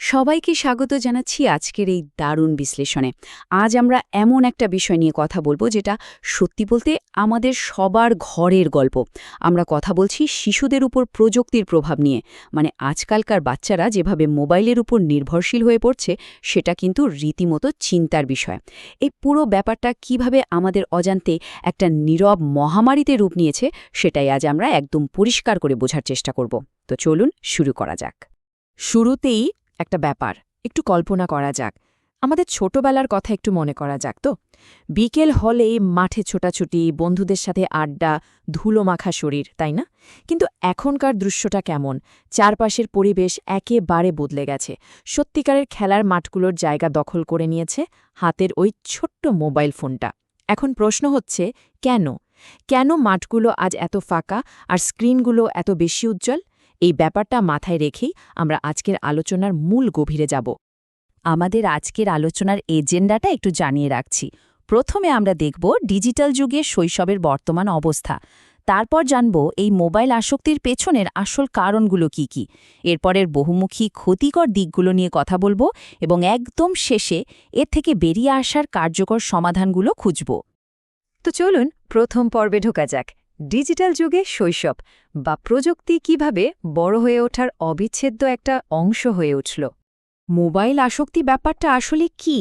সবাইকে স্বাগত জানাচ্ছি আজকের এই দারুণ বিশ্লেষণে। আজ আমরা এমন একটা বিষয় নিয়ে কথা বলবো যেটা সত্যি বলতে আমাদের সবার ঘরের গল্প। আমরা কথা বলছি শিশুদের উপর প্রযুক্তির প্রভাব নিয়ে। মানে আজকালকার বাচ্চারা যেভাবে মোবাইলের উপর নির্ভরশীল হয়ে পড়ছে সেটা কিন্তু রীতিমতো চিন্তার বিষয়। এই পুরো ব্যাপারটা কিভাবে আমাদের অজান্তে একটা নীরব মহামারীতে রূপ নিয়েছে সেটাই আজ আমরা একদম পরিষ্কার করে বোঝার চেষ্টা করব। তো চলুন শুরু করা যাক। শুরুতেই একটা ব্যাপার একটু কল্পনা করা যাক। আমাদের ছোটবেলার কথা একটু মনে করা যাক তো। বিকেল হলেই মাঠে ছোটাছুটি, বন্ধুদের সাথে আড্ডা, ধুলো মাখা শরীর, তাই না? কিন্তু এখনকার দৃশ্যটা কেমন? চারপাশের পরিবেশ একেবারে বদলে গেছে। সত্যিকারের খেলার মাঠগুলোর জায়গা দখল করে নিয়েছে হাতের ওই ছোট্ট মোবাইল ফোনটা। এখন প্রশ্ন হচ্ছে, কেন? কেন মাঠগুলো আজ এত ফাঁকা আর স্ক্রিনগুলো এত বেশি উজ্জ্বল? এই ব্যাপারটা মাথায় রেখেই আমরা আজকের আলোচনার মূল গভীরে যাব। আমাদের আজকের আলোচনার এজেন্ডাটা একটু জানিয়ে রাখছি। প্রথমে আমরা দেখব ডিজিটাল যুগে শৈশবের বর্তমান অবস্থা। তারপর জানব এই মোবাইল আসক্তির পেছনের আসল কারণগুলো কি কি। এরপরের বহুমুখী ক্ষতিকর দিকগুলো নিয়ে কথা বলবো এবং একদম শেষে এর থেকে বেরিয়ে আসার কার্যকর সমাধানগুলো খুঁজব। তো চলুন প্রথম পর্বে ঢোকা যাক। ডিজিটাল যুগে শৈশব বা প্রযুক্তি কিভাবে বড় হয়ে ওঠার অবিচ্ছেদ্য একটা অংশ হয়ে উঠল। মোবাইল আসক্তি ব্যাপারটা আসলে কি?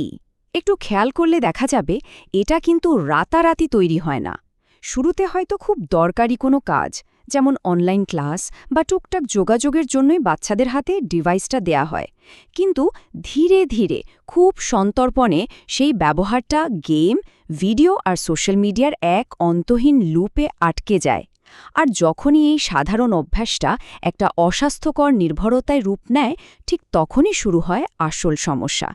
একটু খেয়াল করলে দেখা যাবে এটা কিন্তু রাতারাতি তৈরি হয় না। শুরুতে হয়তো খুব দরকারি কোনো কাজ, যেমন অনলাইন ক্লাস বা টুকটাক যোগাযোগের জন্যই বাচ্চাদের হাতে ডিভাইসটা দেয়া হয়। কিন্তু ধীরে ধীরে খুব সন্তর্পণে সেই ব্যবহারটা গেম, ভিডিও আর সোশ্যাল মিডিয়ার এক অন্তহীন লুপে আটকে যায়। আর যখনই এই সাধারণ অভ্যাসটা একটা অস্বাস্থ্যকর নির্ভরতায় রূপ নেয়, ঠিক তখনই শুরু হয় আসল সমস্যা।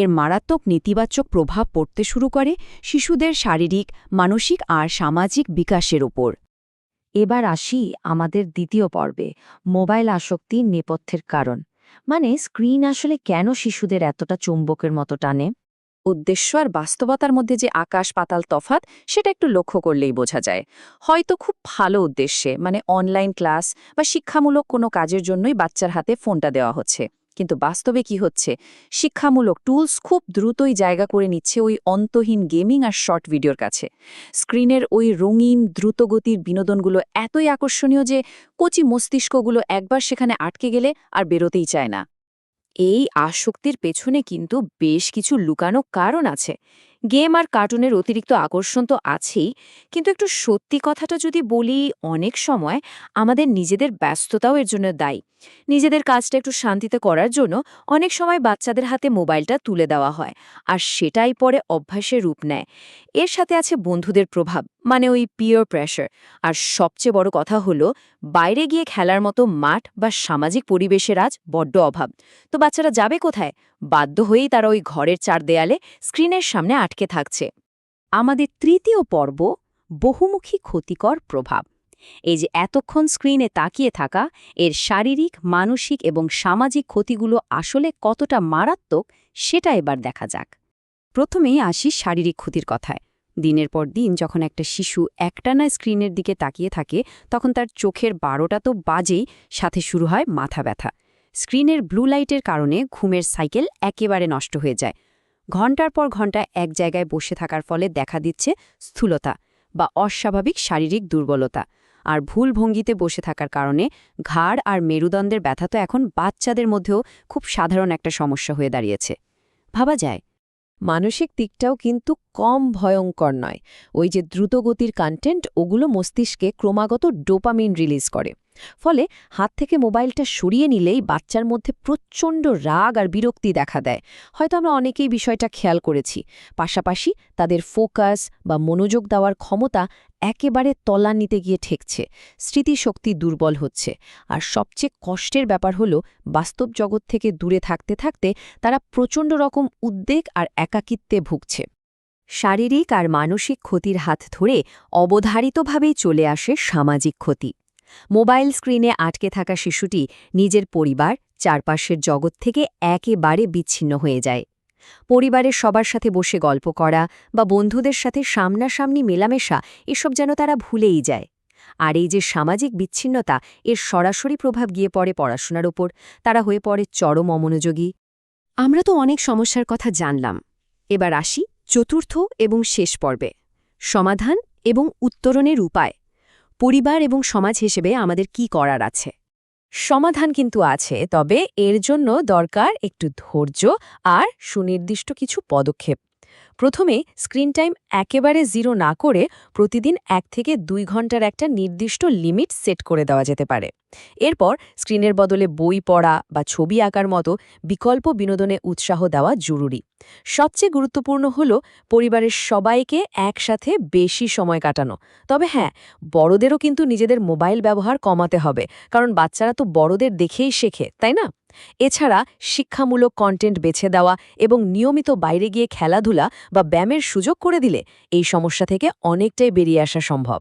এর মারাত্মক নেতিবাচক প্রভাব পড়তে শুরু করে শিশুদের শারীরিক, মানসিক আর সামাজিক বিকাশের উপর। এবার আসি আমাদের দ্বিতীয় পর্বে, মোবাইল আসক্তির নেপথ্যের কারণ। মানে স্ক্রিন আসলে কেন শিশুদের এতটা চুম্বকের মতো টানে? উদ্দেশ্য আর বাস্তবতার মধ্যে যে আকাশ পাতাল তফাৎ সেটা একটু লক্ষ্য করলেই বোঝা যায়। হয়তো খুব ভালো উদ্দেশ্যে, মানে অনলাইন ক্লাস বা শিক্ষামূলক কোনো কাজের জন্যই বাচ্চার হাতে ফোনটা দেওয়া হচ্ছে, কিন্তু বাস্তবে কি হচ্ছে? শিক্ষামূলক টুলস খুব দ্রুতই জায়গা করে নিচ্ছে ওই অন্তহীন গেমিং আর শর্ট ভিডিওর কাছে। স্ক্রিনের ওই রঙিন দ্রুতগতির বিনোদনগুলো এতই আকর্ষণীয় যে কচি মস্তিষ্কগুলো একবার সেখানে আটকে গেলে আর বেরোতেই চায় না। এই আসক্তির পেছনে কিন্তু বেশ কিছু লুকানো কারণ আছে। গেম আর কার্টুনের অতিরিক্ত আকর্ষণ তো আছেই, কিন্তু একটু সত্যি কথাটা যদি বলি, অনেক সময় আমাদের নিজেদের ব্যস্ততাও এর জন্য দায়ী। নিজেদের কাজটা একটু শান্তিতে করার জন্য অনেক সময় বাচ্চাদের হাতে মোবাইলটা তুলে দেওয়া হয়, আর সেটাই পরে অভ্যাসের রূপ নেয়। এর সাথে আছে বন্ধুদের প্রভাব, মানে ওই পিয়ার প্রেশার। আর সবচেয়ে বড় কথা হলো, বাইরে গিয়ে খেলার মতো মাঠ বা সামাজিক পরিবেশের আজ বড্ড অভাব। তো বাচ্চারা যাবে কোথায়? বাধ্য হয়েই তারা ওই ঘরের চার দেয়ালে স্ক্রিনের সামনে আটকে থাকছে। আমাদের তৃতীয় পর্ব, বহুমুখী ক্ষতিকর প্রভাব। এই যে এতক্ষণ স্ক্রিনে তাকিয়ে থাকা, এর শারীরিক, মানসিক এবং সামাজিক ক্ষতিগুলো আসলে কতটা মারাত্মক সেটা এবার দেখা যাক। প্রথমেই আসি শারীরিক ক্ষতির কথায়। দিনের পর দিন যখন একটা শিশু একটানা স্ক্রিনের দিকে তাকিয়ে থাকে, তখন তার চোখের 12টা তো বাজেই, সাথে শুরু হয় মাথা ব্যথা। স্ক্রিনের ব্লু লাইটের কারণে ঘুমের সাইকেল একেবারে নষ্ট হয়ে যায়। ঘণ্টার পর ঘণ্টা এক জায়গায় বসে থাকার ফলে দেখা দিচ্ছে স্থূলতা বা অস্বাভাবিক শারীরিক দুর্বলতা। আর ভুল ভঙ্গিতে বসে থাকার কারণে ঘাড় আর মেরুদণ্ডের ব্যথা তো এখন বাচ্চাদের মধ্যেও খুব সাধারণ একটা সমস্যা হয়ে দাঁড়িয়েছে। ভাবা যায়, মানসিক দিকটাও কিন্তু কম ভয়ঙ্কর নয়। ওই যে দ্রুতগতির কন্টেন্ট, ওগুলো মস্তিষ্কে ক্রমাগত ডোপামিন রিলিজ করে। ফলে হাত থেকে মোবাইলটা সরিয়ে নিলেই বাচ্চার মধ্যে প্রচণ্ড রাগ আর বিরক্তি দেখা দেয়। হয়তো আমরা অনেকেই বিষয়টা খেয়াল করেছি। পাশাপাশি তাদের ফোকাস বা মনোযোগ দেওয়ার ক্ষমতা একেবারে তলানিতে গিয়ে ঠেকছে, স্মৃতিশক্তি দুর্বল হচ্ছে। আর সবচেয়ে কষ্টের ব্যাপার হলো, বাস্তব জগৎ থেকে দূরে থাকতে থাকতে তারা প্রচণ্ড রকম উদ্বেগ আর একাকিত্বে ভুগছে। শারীরিক আর মানসিক ক্ষতির হাত ধরে অবধারিতভাবেই চলে আসে সামাজিক ক্ষতি। মোবাইল স্ক্রিনে আটকে থাকা শিশুটি নিজের পরিবার, চারপাশের জগৎ থেকে একেবারে বিচ্ছিন্ন হয়ে যায়। পরিবারের সবার সাথে বসে গল্প করা বা বন্ধুদের সাথে সামনাসামনি মেলামেশা, এসব যেন তারা ভুলেই যায়। আর এই যে সামাজিক বিচ্ছিন্নতা, এর সরাসরি প্রভাব গিয়ে পড়ে পড়াশোনার ওপর। তারা হয়ে পড়ে চরম অমনোযোগী, আমরা তো অনেক সমস্যার কথা জানলাম। এবার আসি চতুর্থ এবং শেষ পর্বে, সমাধান এবং উত্তরণের উপায়। পরিবার এবং সমাজ হিসেবে আমাদের কি করার আছে? সমাধান কিন্তু আছে, তবে এর জন্য দরকার একটু ধৈর্য আর সুনির্দিষ্ট কিছু পদক্ষেপ। প্রথমে স্ক্রিন টাইম একেবারে 0 না করে প্রতিদিন 1 থেকে 2 ঘন্টার একটা নির্দিষ্ট লিমিট সেট করে দেওয়া যেতে পারে। এরপর স্ক্রিনের বদলে বই পড়া বা ছবি আঁকার মতো বিকল্প বিনোদনে উৎসাহ দেওয়া জরুরি। সবচেয়ে গুরুত্বপূর্ণ হল পরিবারের সবাইকে একসাথে বেশি সময় কাটানো। তবে হ্যাঁ, বড়দেরও কিন্তু নিজেদের মোবাইল ব্যবহার কমাতে হবে, কারণ বাচ্চারা তো বড়দের দেখেই শেখে, তাই না? এছাড়া শিক্ষামূলক কন্টেন্ট বেছে দেওয়া এবং নিয়মিত বাইরে গিয়ে খেলাধুলা বা ব্যায়ামের সুযোগ করে দিলে এই সমস্যা থেকে অনেকটাই বেরিয়ে আসা সম্ভব।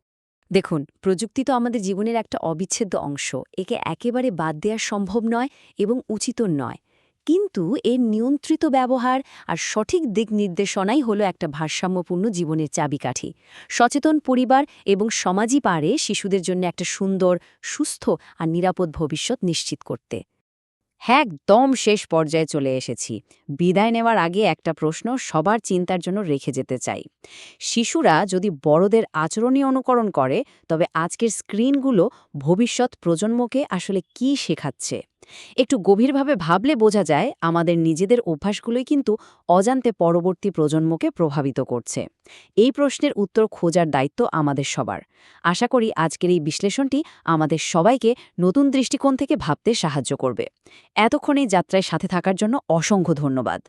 দেখুন, প্রযুক্তি তো আমাদের জীবনের একটা অবিচ্ছেদ্য অংশ। একে একেবারে বাদ দেওয়া সম্ভব নয় এবং উচিতও নয়। কিন্তু এর নিয়ন্ত্রিত ব্যবহার আর সঠিক দিক নির্দেশনাই হলো একটা ভারসাম্যপূর্ণ জীবনের চাবিকাঠি। সচেতন পরিবার এবং সমাজই পারে শিশুদের জন্য একটা সুন্দর, সুস্থ আর নিরাপদ ভবিষ্যৎ নিশ্চিত করতে। হ্যাঁ, একদম শেষ পর্যায়ে চলে এসেছি। বিদায় নেওয়ার আগে একটা প্রশ্ন সবার চিন্তার জন্য রেখে যেতে চাই। শিশুরা যদি বড়দের আচরণই অনুকরণ করে, তবে আজকের স্ক্রিনগুলো ভবিষ্যৎ প্রজন্মকে আসলে কি শেখাচ্ছে? একটু গভীরভাবে ভাবলে বোঝা যায় আমাদের নিজেদের অভ্যাসগুলোই কিন্তু অজান্তে পরবর্তী প্রজন্মকে প্রভাবিত করছে। এই প্রশ্নের উত্তর খোঁজার দায়িত্ব আমাদের সবার। আশা করি আজকের এই বিশ্লেষণটি আমাদের সবাইকে নতুন দৃষ্টিকোণ থেকে ভাবতে সাহায্য করবে। এতক্ষণ এই যাত্রায় সাথে থাকার জন্য অসংখ্য ধন্যবাদ।